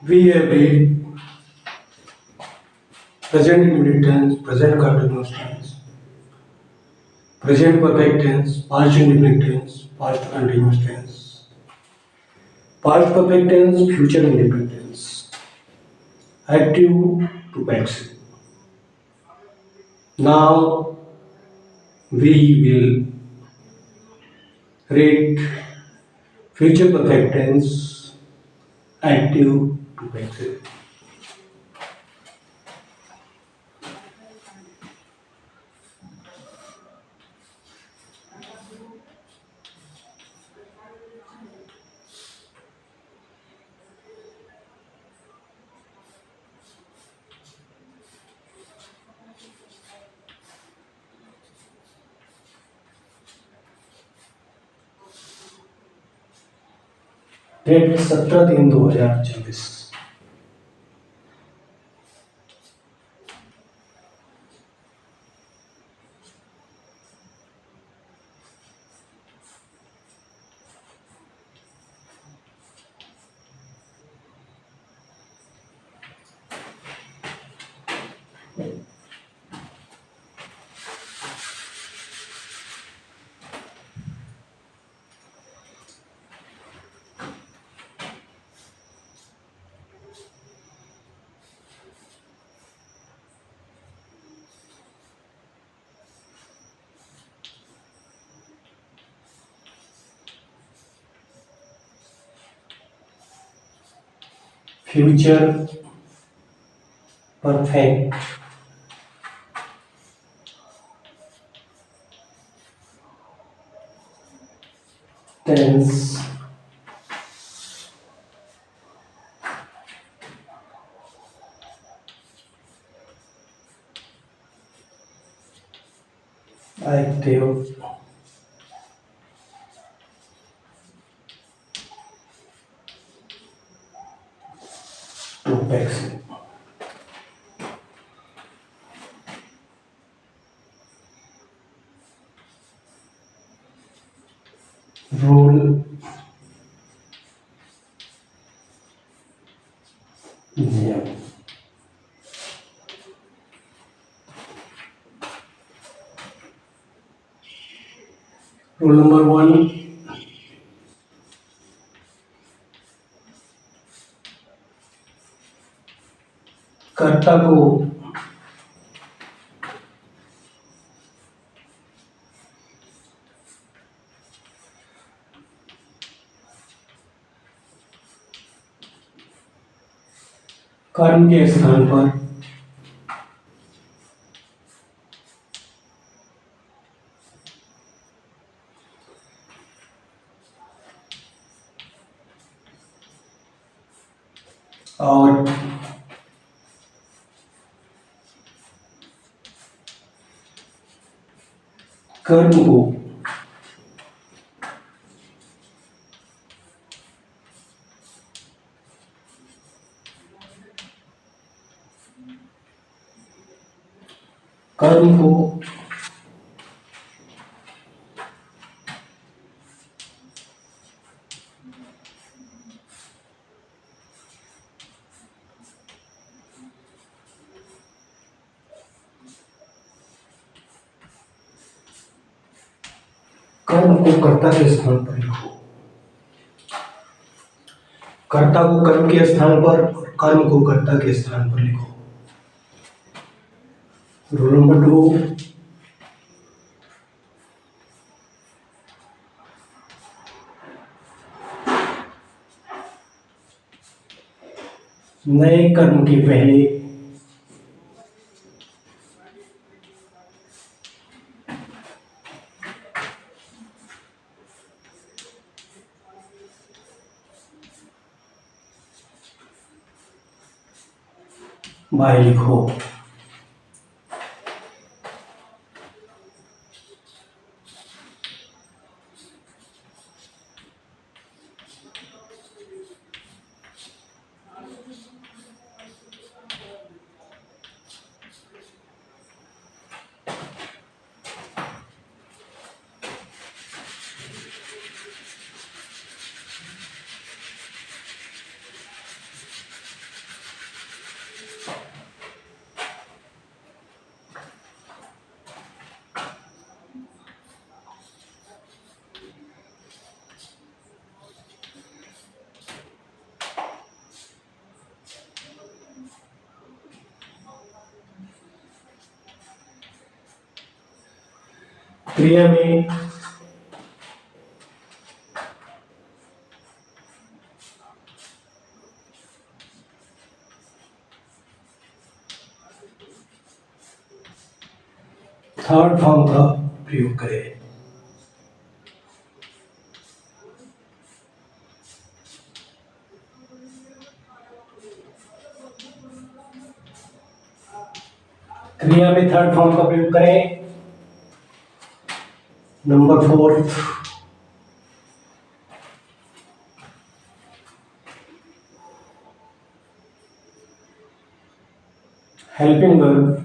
We have read present immediate tense, present continuous tense, present perfect tense, past indefinite tense, past continuous tense, past perfect tense, future indefinite tense, active to passive. Now we will read future perfect tense, active to passive. Date 17/3/2024। Future perfect tense active to passive. Rule नियम rule number 1, कर्ता को कर्म के स्थान पर और कर्म को कर्म को कर्म को कर्ता के स्थान पर लिखो। कर्ता को कर्म के स्थान पर और कर्म को कर्ता के स्थान पर लिखो। रूल नंबर 2, नए कर्म के पहले बाय लिखो। क्रिया में थर्ड फॉर्म का प्रयोग करें। क्रिया में थर्ड फॉर्म का प्रयोग करें। Number 4, helping verb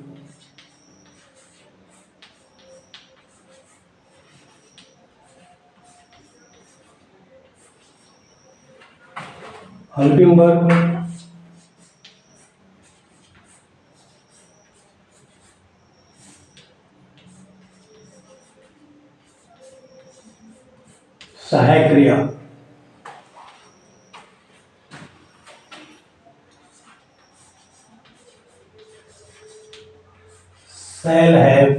helping verb सहायक क्रिया shall have,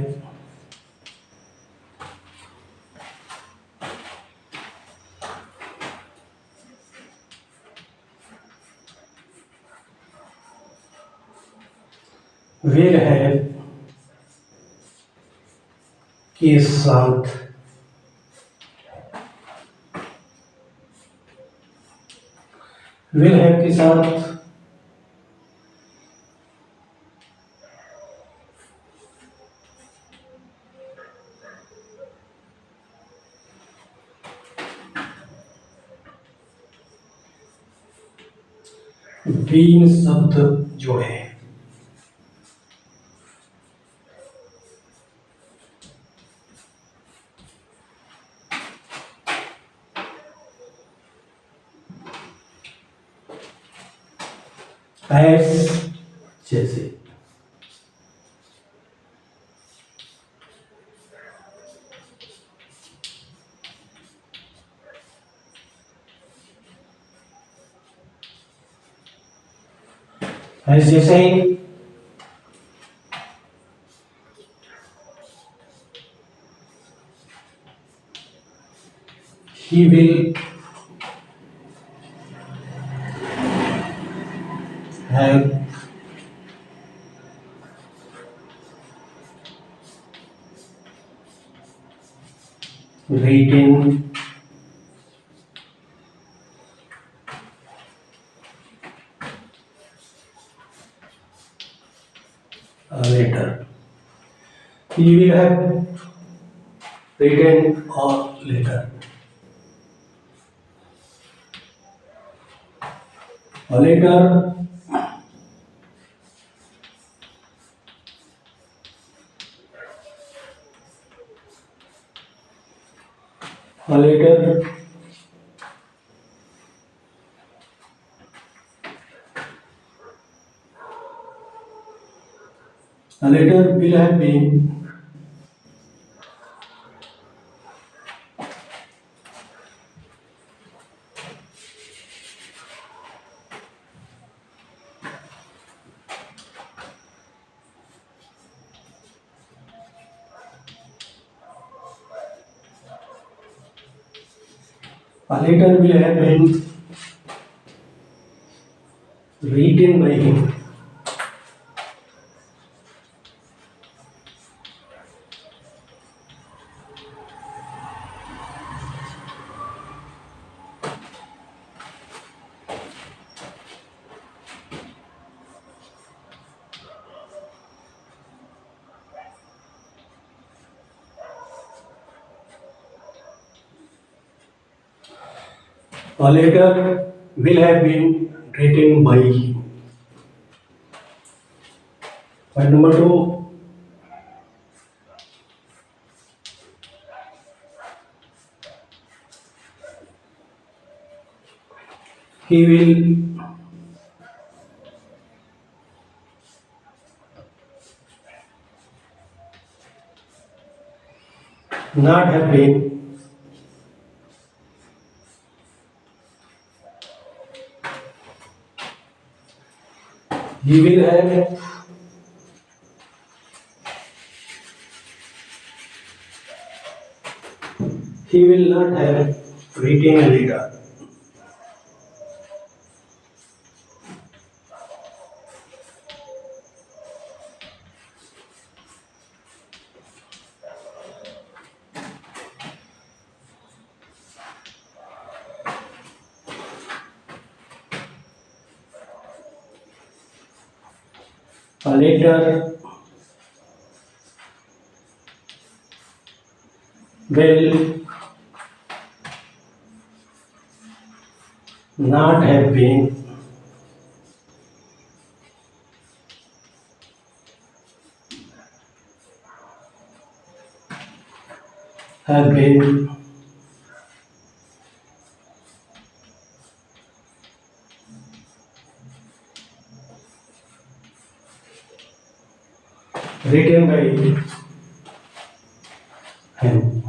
will have के साथ will have के साथ बीन शब्द जोड़े। एस जैसे एस जैसे he will have written a letter. He will have written a letter. A letter a letter a letter will have been written by him. A letter will have been written by him. Point number 2. He will not have been he will have He will not have written a letter. A letter will not have been written by him.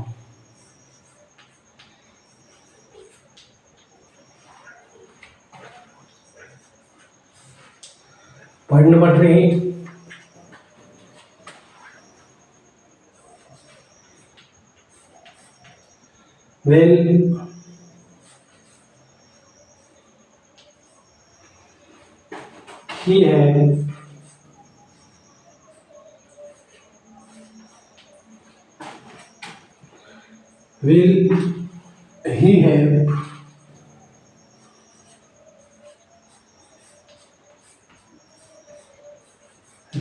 Point number 3. Will he have will he have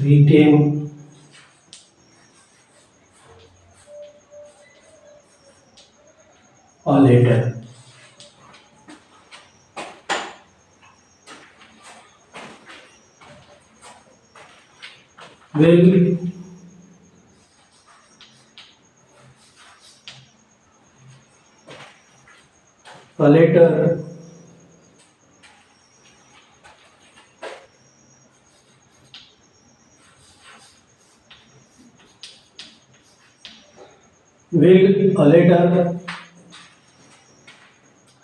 written a letter? Will a letter will a letter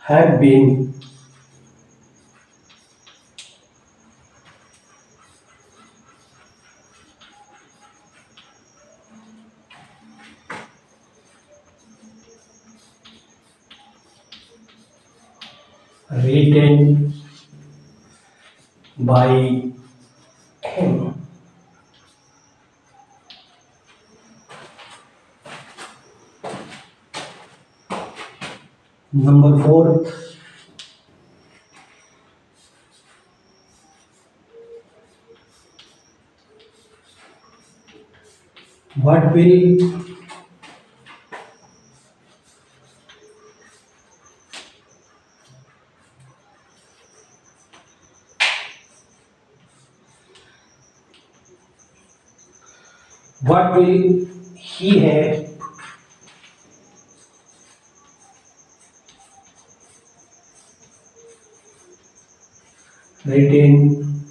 have been written by him? Number 4. What will what will he have written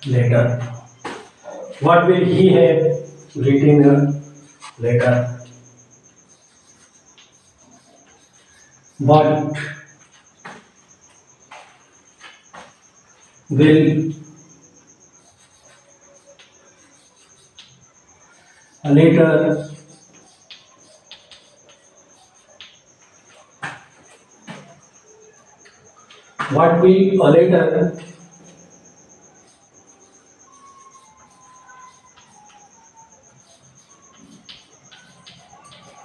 letter? What will he have written a letter? What will a letter what will a letter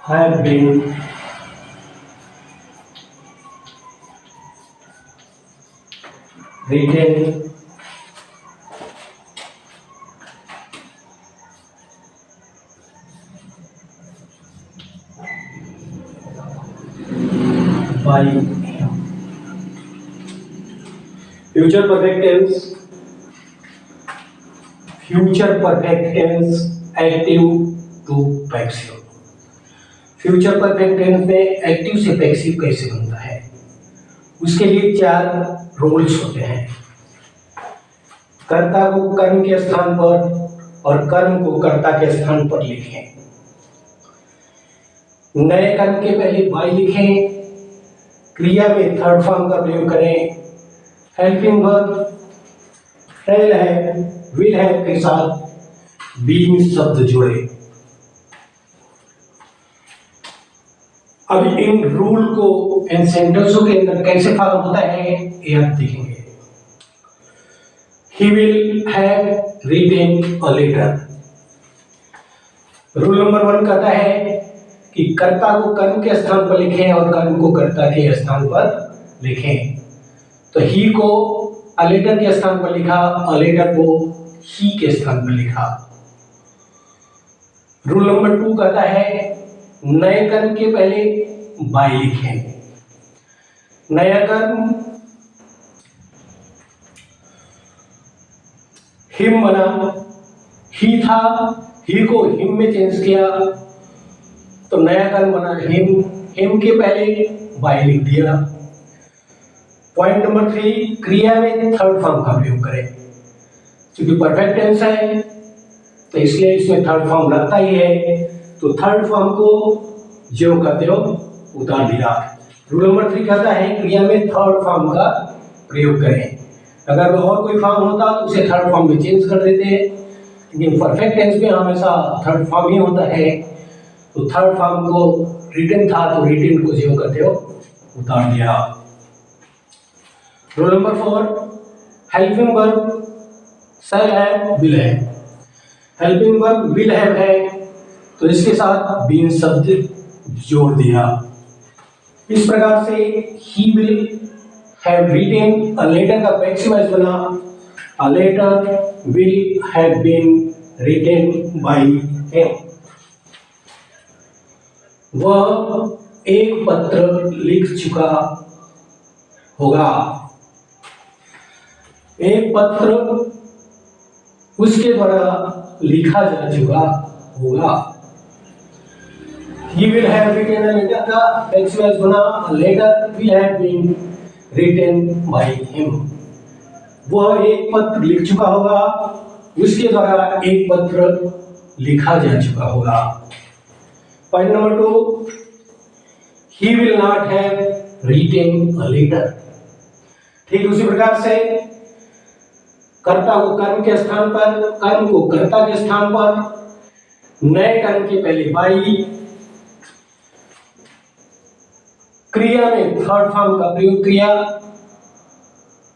have been written by him? Future perfect tense. Future perfect tense active to passive. Future perfect tense में active से passive कैसे बनता है, उसके लिए 4 rules होते हैं। कर्ता को कर्म के स्थान पर और कर्म को कर्ता के स्थान पर लिखें। नए कर्म के पहले बाई लिखें, क्रिया में थर्ड फॉर्म का प्रयोग करें। हेल्पिंग वर्ब हैल है, विल हैव के साथ बीइंग शब्द जोड़े। अब इन रूल को इन सेंटेंसों के अंदर कैसे फॉलो होता है ये आप देखेंगे। He will have written a letter। Rule number 1 कहता है कि कर्ता को कर्म के स्थान पर लिखें और कर्म को कर्ता के स्थान पर लिखें। तो ही को a letter के स्थान पर लिखा, a letter को he के स्थान पर लिखा। रूल नंबर 2 कहता है नए कर्म के पहले बाय लिखें। नया कर्म हिम बना, ही था, ही को हिम में चेंज किया तो नया कर्म बना हिम, हिम के पहले बाय लिख दिया। पॉइंट नंबर 3, क्रिया में थर्ड फॉर्म का प्रयोग करें। क्योंकि परफेक्ट टेंस है तो इसलिए इसमें थर्ड फॉर्म लगता ही है, तो थर्ड फॉर्म को जो कहते हो उतार दिया। रूल नंबर 3 कहता है क्रिया में थर्ड फॉर्म का प्रयोग करें। अगर और कोई फॉर्म होता तो उसे थर्ड फॉर्म में चेंज कर देते, लेकिन परफेक्ट टेंस में हमेशा थर्ड फॉर्म ही होता है, तो थर्ड फॉर्म को रिटन था तो रिटन को जो कहते हो उतार दिया। रूल नंबर 4, हेल्पिंग वर्ब शैल है, विल है। हेल्पिंग वर्ब विल हैव है तो इसके साथ बीइंग शब्द जोड़ दिया। इस प्रकार से he will have written a letter का पैसिव वॉइस बना a letter will have been written by him. वह एक पत्र लिख चुका होगा। एक पत्र उसके द्वारा लिखा जा चुका होगा। He will have written a letter का पैसिव वॉइस बना a letter will have been written by him। वह एक पत्र लिख चुका होगा, उसके द्वारा एक पत्र लिखा जा चुका होगा। Point number 2, he will not have written a letter। ठीक उसी प्रकार से कर्ता को कर्म के स्थान पर, कर्म को कर्ता के स्थान पर, नए कर्म के पहले बाई, क्रिया में थर्ड फॉर्म का प्रयोग किया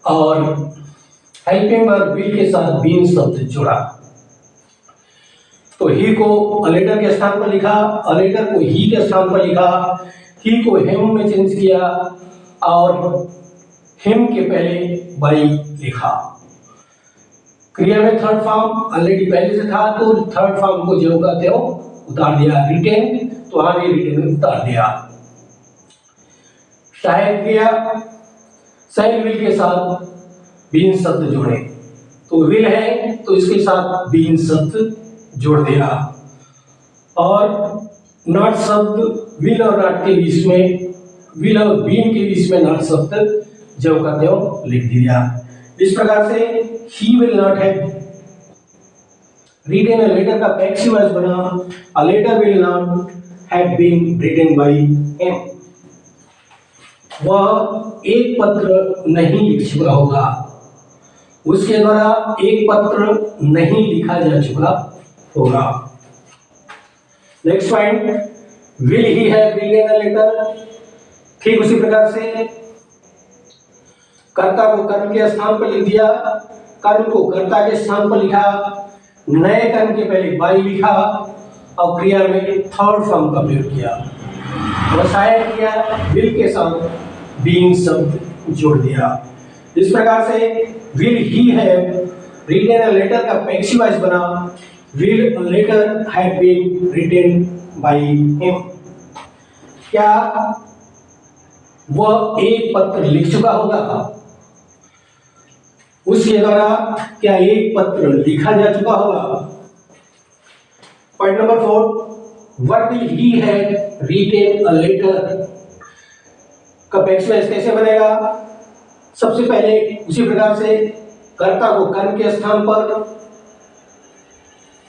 और हेल्पिंग वर्ब विल के साथ बीइंग शब्द जोड़ा। तो ही को अ लेटर के स्थान पर लिखा, अ लेटर को ही के स्थान पर लिखा, ही को हिम में चेंज किया और हिम के पहले बाई लिखा। क्रिया में थर्ड फॉर्म ऑलरेडी पहले से था तो थर्ड फॉर्म को जो कहते हो उतार दिया। रिटेन तो आगे रिटेन में उतार दिया। सहायक क्रिया शैल विल के साथ बीइंग शब्द जोड़े, तो विल है तो इसके साथ बीइंग शब्द जोड़ दिया और नॉट शब्द विल और नॉट के बीच में, विल और बीइंग के बीच में नॉट शब्द जो कहते हो लिख दिया। इस प्रकार से he will not have written a letter का पैसिव वॉइस बना a letter will not have been written by him. वह एक पत्र नहीं लिख चुका होगा, उसके द्वारा एक पत्र नहीं लिखा जा चुका होगा। Next point, will he have written a letter. ठीक उसी प्रकार से कर्ता को कर्म के स्थान पर लिख दिया, कर्म को कर्ता के स्थान पर लिखा, नए कर्म के पहले बाई लिखा और क्रिया में थर्ड फॉर्म का प्रयोग किया। सहायक क्रिया विल के साथ बीइंग शब्द जोड़ दिया। इस प्रकार से will he have written a letter का पैसिव वॉइस बना will a letter have been written by him. क्या वह एक पत्र लिख चुका होगा, उसके द्वारा क्या एक पत्र लिखा जा चुका होगा। Point number 4, what will he have written a letter का पैसिव वॉइस कैसे बनेगा। सबसे पहले उसी प्रकार से कर्ता को कर्म के स्थान पर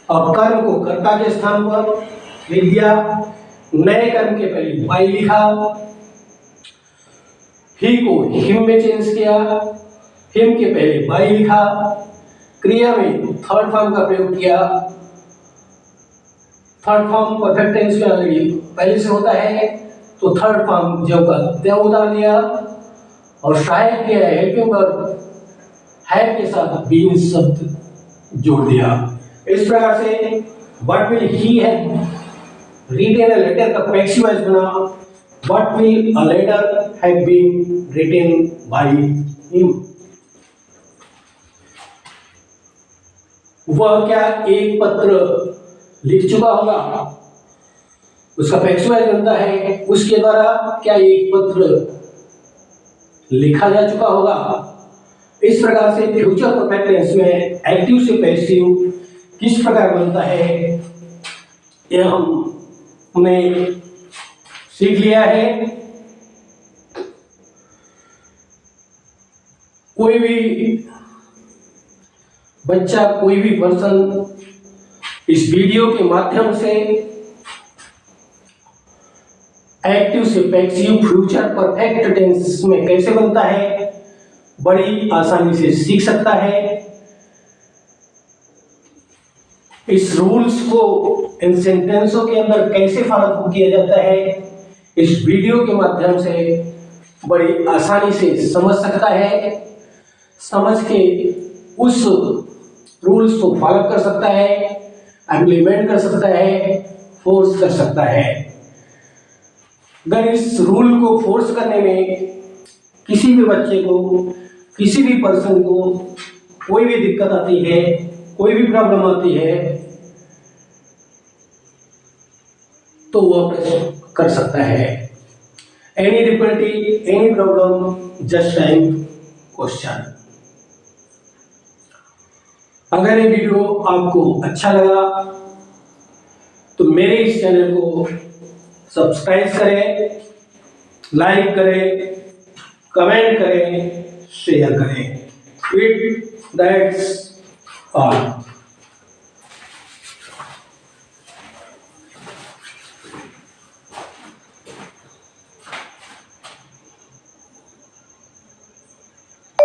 और कर्म को कर्ता के स्थान पर लिख दिया, नए कर्म के पहले बाई लिखा, ही को हिम में चेंज किया, हिम के पहले बाई लिखा, क्रिया में थर्ड फॉर्म का प्रयोग किया। थर्ड फॉर्म परफेक्ट टेंस में ऑलरेडी पहले से होता है, तो थर्ड फॉर्म जब का त्या उतार दिया और सहायक किया है हेल्पिंग वर्ब हैव के साथ बीन शब्द जोड़ दिया। इस प्रकार से what will he have written a letter का पैसिव वॉइस बना, what will a letter have been written by him. वह क्या एक पत्र लिख चुका होगा, उसका पैसिव वॉइस बनता है उसके द्वारा क्या एक पत्र लिखा जा चुका होगा। इस प्रकार से फ्यूचर परफेक्ट टेंस में एक्टिव से पैसिव किस प्रकार बनता है यह हमने सीख लिया है। कोई भी बच्चा, कोई भी पर्सन इस वीडियो के माध्यम से एक्टिव से पैसिव फ्यूचर परफेक्ट टेंस में कैसे बनता है बड़ी आसानी से सीख सकता है। इस रूल्स को इन सेंटेंसों के अंदर कैसे फॉलो किया जाता है इस वीडियो के माध्यम से बड़ी आसानी से समझ सकता है, समझ के उस रूल्स को फॉलो कर सकता है, इम्प्लीमेंट कर सकता है, फोर्स कर सकता है। अगर इस रूल को फोर्स करने में किसी भी बच्चे को, किसी भी पर्सन को कोई भी दिक्कत आती है, कोई भी प्रॉब्लम आती है, तो वह कर सकता है। Any difficulty, any problem, just time question. अगर ये वीडियो आपको अच्छा लगा तो मेरे इस चैनल को सब्सक्राइब करें, लाइक करें, कमेंट करें, शेयर करें। It that's all.